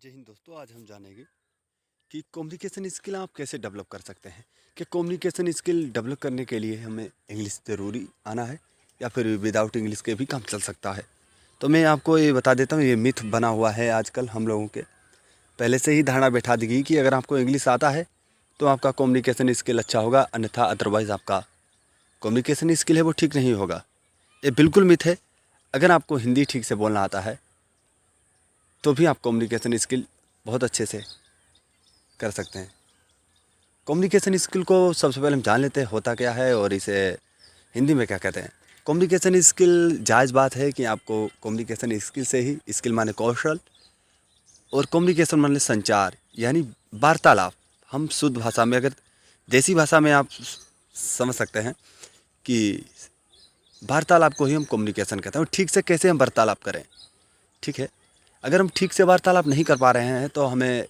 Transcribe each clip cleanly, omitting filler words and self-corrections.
जय हिंद दोस्तों। आज हम जानेंगे कि कम्युनिकेशन स्किल आप कैसे डेवलप कर सकते हैं। कि कम्युनिकेशन स्किल डेवलप करने के लिए हमें इंग्लिश ज़रूरी आना है या फिर विदाउट इंग्लिश के भी काम चल सकता है। तो मैं आपको ये बता देता हूँ, ये मिथ बना हुआ है आजकल हम लोगों के। पहले से ही धारणा बैठा दी गई कि अगर आपको इंग्लिश आता है तो आपका कम्युनिकेशन स्किल अच्छा होगा, अन्यथा अदरवाइज़ आपका कम्युनिकेशन स्किल है वो ठीक नहीं होगा। ये बिल्कुल मिथ है। अगर आपको हिंदी ठीक से बोलना आता है तो भी आप कम्युनिकेशन स्किल बहुत अच्छे से कर सकते हैं। कम्युनिकेशन स्किल को सबसे पहले हम जान लेते हैं होता क्या है और इसे हिंदी में क्या कहते हैं। कम्युनिकेशन स्किल जायज़ बात है कि आपको कम्युनिकेशन स्किल से ही, स्किल माने कौशल और कम्युनिकेशन माने संचार यानी वार्तालाप। हम शुद्ध भाषा में, अगर देसी भाषा में आप समझ सकते हैं कि वार्तालाप को ही हम कम्युनिकेशन कहते हैं। और ठीक से कैसे हम वार्तालाप करें, ठीक है। अगर हम ठीक से वार्तालाप नहीं कर पा रहे हैं तो हमें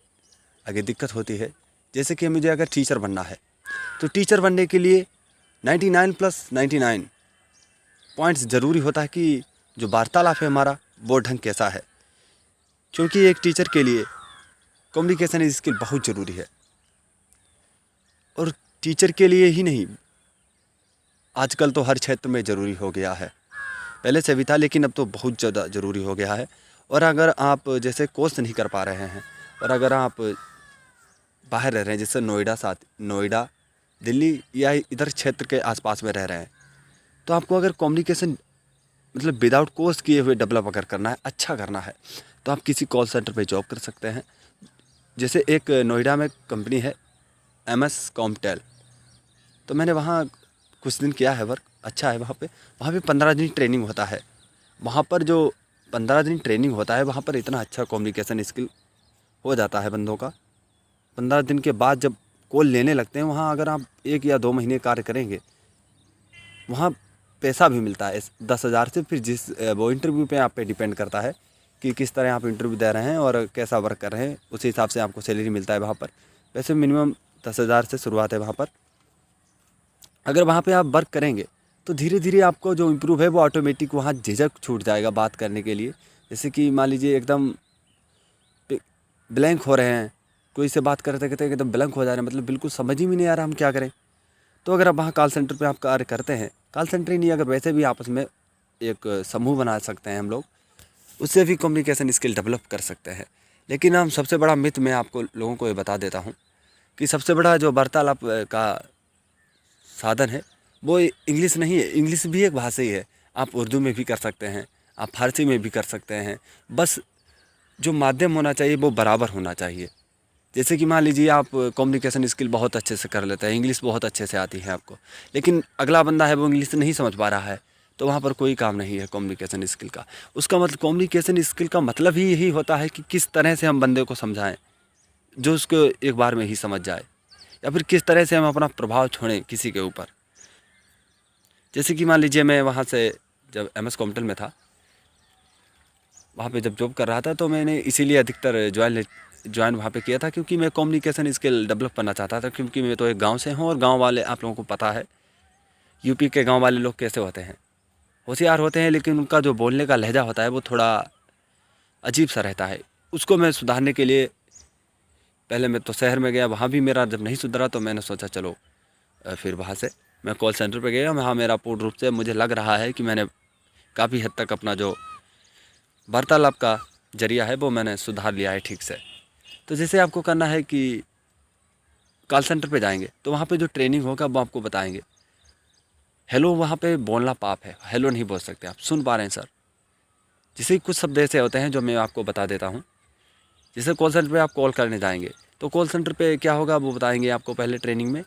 आगे दिक्कत होती है। जैसे कि मुझे अगर टीचर बनना है तो टीचर बनने के लिए 99+99 पॉइंट्स ज़रूरी होता है कि जो वार्तालाप है हमारा वो ढंग कैसा है। क्योंकि एक टीचर के लिए कम्युनिकेशन स्किल बहुत ज़रूरी है। और टीचर के लिए ही नहीं, आजकल तो हर क्षेत्र में ज़रूरी हो गया है। पहले से भी था लेकिन अब तो बहुत ज़्यादा ज़रूरी हो गया है। और अगर आप जैसे कोर्स नहीं कर पा रहे हैं और अगर आप बाहर रह रहे हैं, जैसे नोएडा, दिल्ली या इधर क्षेत्र के आसपास में रह रहे हैं, तो आपको अगर कम्युनिकेशन मतलब विदाउट कोर्स किए हुए डेवलप अगर करना है, अच्छा करना है, तो आप किसी कॉल सेंटर पे जॉब कर सकते हैं। जैसे एक नोएडा में कंपनी है MS कॉमटेल, तो मैंने वहाँ कुछ दिन किया है वर्क, अच्छा है। वहाँ पे 15 दिन ट्रेनिंग होता है। वहाँ पर जो 15 दिन ट्रेनिंग होता है वहाँ पर इतना अच्छा कम्युनिकेशन स्किल हो जाता है बंदों का। 15 दिन के बाद जब कॉल लेने लगते हैं, वहाँ अगर आप 1 या 2 महीने कार्य करेंगे, वहाँ पैसा भी मिलता है 10,000 से। फिर वो इंटरव्यू पे आप पे डिपेंड करता है कि किस तरह आप इंटरव्यू दे रहे हैं और कैसा वर्क कर रहे हैं, उसी हिसाब से आपको सैलरी मिलता है वहाँ पर। वैसे मिनिमम 10,000 से शुरुआत है वहाँ पर। अगर वहाँ पे आप वर्क करेंगे तो धीरे धीरे आपको जो इम्प्रूव है वो ऑटोमेटिक वहाँ झिझक छूट जाएगा बात करने के लिए। जैसे कि मान लीजिए एकदम ब्लैंक हो रहे हैं, कोई से बात करते करते एकदम ब्लैंक हो जा रहे हैं, मतलब बिल्कुल समझ ही नहीं आ रहा हम क्या करें। तो अगर आप वहाँ कॉल सेंटर पे आप कार्य करते हैं, कॉल सेंटर ही नहीं, अगर वैसे भी आपस में एक समूह बना सकते हैं हम लोग, उससे भी कम्युनिकेशन स्किल डेवलप कर सकते हैं। लेकिन हम सबसे बड़ा मिथ मैं आपको लोगों को ये बता देता हूँ कि सबसे बड़ा जो वार्तालाप का साधन है वो इंग्लिश नहीं है। इंग्लिश भी एक भाषा ही है। आप उर्दू में भी कर सकते हैं, आप फारसी में भी कर सकते हैं। बस जो माध्यम होना चाहिए वो बराबर होना चाहिए। जैसे कि मान लीजिए आप कम्युनिकेशन स्किल बहुत अच्छे से कर लेते हैं, इंग्लिश बहुत अच्छे से आती है आपको, लेकिन अगला बंदा है वो इंग्लिश नहीं समझ पा रहा है, तो वहाँ पर कोई काम नहीं है कम्युनिकेशन स्किल का। उसका मतलब कम्युनिकेशन स्किल का मतलब ही यही होता है कि किस तरह से हम बंदे को समझाएं जो उसको एक बार में ही समझ जाए, या फिर किस तरह से हम अपना प्रभाव छोड़ें किसी के ऊपर। जैसे कि मान लीजिए मैं वहाँ से जब MS कॉम्पटल में था, वहाँ पे जब जॉब कर रहा था, तो मैंने इसीलिए अधिकतर ज्वाइन वहाँ पे किया था क्योंकि मैं कम्युनिकेशन स्किल डेवलप करना चाहता था। क्योंकि मैं तो एक गांव से हूँ और गांव वाले, आप लोगों को पता है यूपी के गांव वाले लोग कैसे होते हैं, होशियार होते हैं, लेकिन उनका जो बोलने का लहजा होता है वो थोड़ा अजीब सा रहता है। उसको मैं सुधारने के लिए पहले मैं तो शहर में गया, वहाँ भी मेरा जब नहीं सुधरा तो मैंने सोचा चलो फिर वहाँ से मैं कॉल सेंटर पर गया। वहाँ मेरा पूर्ण रूप से मुझे लग रहा है कि मैंने काफ़ी हद तक अपना जो वार्तालाप का जरिया है वो मैंने सुधार लिया है ठीक से। तो जैसे आपको करना है कि कॉल सेंटर पे जाएंगे तो वहाँ पे जो ट्रेनिंग होगा वो आपको बताएंगे। हेलो वहाँ पे बोलना पाप है, हेलो नहीं बोल सकते आप। सुन पा रहे हैं सर? जैसे कुछ शब्द ऐसे होते हैं जो मैं आपको बता देता हूँ। जैसे कॉल सेंटर पे आप कॉल करने जाएंगे तो कॉल सेंटर पे क्या होगा वो बताएंगे आपको पहले ट्रेनिंग में।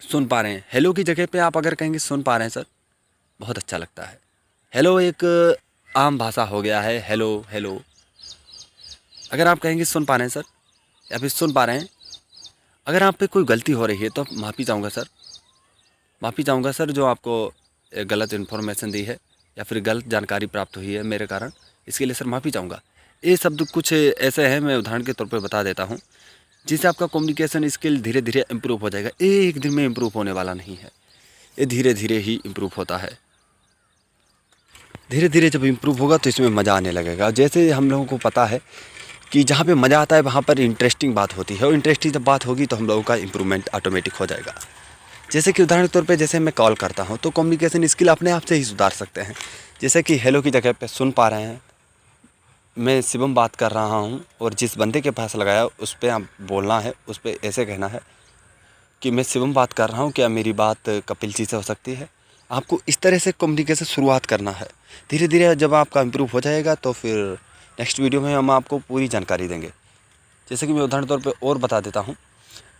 सुन पा रहे हैं, हेलो की जगह पे आप अगर कहेंगे सुन पा रहे हैं सर, बहुत अच्छा लगता है। हेलो एक आम भाषा हो गया है, हेलो हेलो। अगर आप कहेंगे सुन पा रहे हैं सर या फिर सुन पा रहे हैं, अगर आप पे कोई गलती हो रही है तो माफ़ी चाहूँगा सर, माफ़ी चाहूँगा सर जो आपको गलत इन्फॉर्मेशन दी है या फिर गलत जानकारी प्राप्त हुई है मेरे कारण, इसके लिए सर माफ़ी चाहूँगा। ये शब्द कुछ ऐसे हैं, मैं उदाहरण के तौर पे बता देता हूँ, जिससे आपका कम्युनिकेशन स्किल धीरे धीरे इम्प्रूव हो जाएगा। एक दिन में इम्प्रूव होने वाला नहीं है, ये धीरे धीरे ही इम्प्रूव होता है। धीरे धीरे जब इम्प्रूव होगा तो इसमें मज़ा आने लगेगा। जैसे हम लोगों को पता है कि जहाँ पे मज़ा आता है वहाँ पर इंटरेस्टिंग बात होती है, और इंटरेस्टिंग जब बात होगी तो हम लोगों का इम्प्रूवमेंट ऑटोमेटिक हो जाएगा। जैसे कि उदाहरण के तौर पे जैसे मैं कॉल करता हूँ तो कम्युनिकेशन स्किल अपने आप से ही सुधार सकते हैं। जैसे कि हेलो की जगह पे सुन पा रहे हैं, मैं शिवम बात कर रहा हूँ और जिस बंदे के पास लगाया उस पर आप बोलना है, उस पर ऐसे कहना है कि मैं शिवम बात कर रहा हूँ, क्या मेरी बात कपिल जी से हो सकती है। आपको इस तरह से कम्युनिकेशन शुरुआत करना है। धीरे धीरे जब आपका इम्प्रूव हो जाएगा तो फिर नेक्स्ट वीडियो में हम आपको पूरी जानकारी देंगे। जैसे कि मैं उदाहरण तौर पे और बता देता हूँ,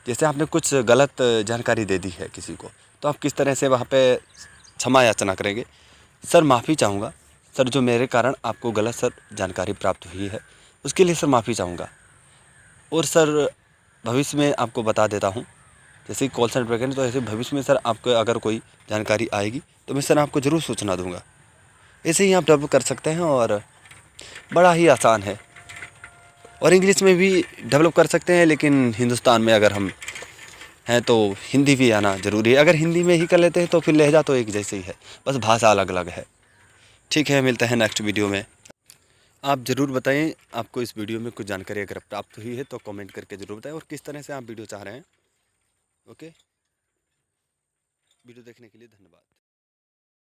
जैसे आपने कुछ गलत जानकारी दे दी है किसी को, तो आप किस तरह से वहाँ पे क्षमा याचना करेंगे। सर माफ़ी चाहूँगा, सर जो मेरे कारण आपको गलत सर जानकारी प्राप्त हुई है उसके लिए सर माफ़ी चाहूँगा। और सर भविष्य में आपको बता देता हूँ, जैसे कॉल सेंटर पर करें तो ऐसे भविष्य में सर आपको अगर कोई जानकारी आएगी तो मैं सर आपको ज़रूर सूचना दूँगा। ऐसे ही आप डेवलप कर सकते हैं और बड़ा ही आसान है। और इंग्लिश में भी डेवलप कर सकते हैं, लेकिन हिंदुस्तान में अगर हम हैं तो हिंदी भी आना ज़रूरी है। अगर हिंदी में ही कर लेते हैं तो फिर लहजा तो एक जैसे ही है, बस भाषा अलग अलग है। ठीक है, मिलते हैं नेक्स्ट वीडियो में। आप ज़रूर बताएं आपको इस वीडियो में कुछ जानकारी अगर प्राप्त हुई है तो कमेंट करके ज़रूर बताएं, और किस तरह से आप वीडियो चाह रहे हैं। ओके, वीडियो देखने के लिए धन्यवाद।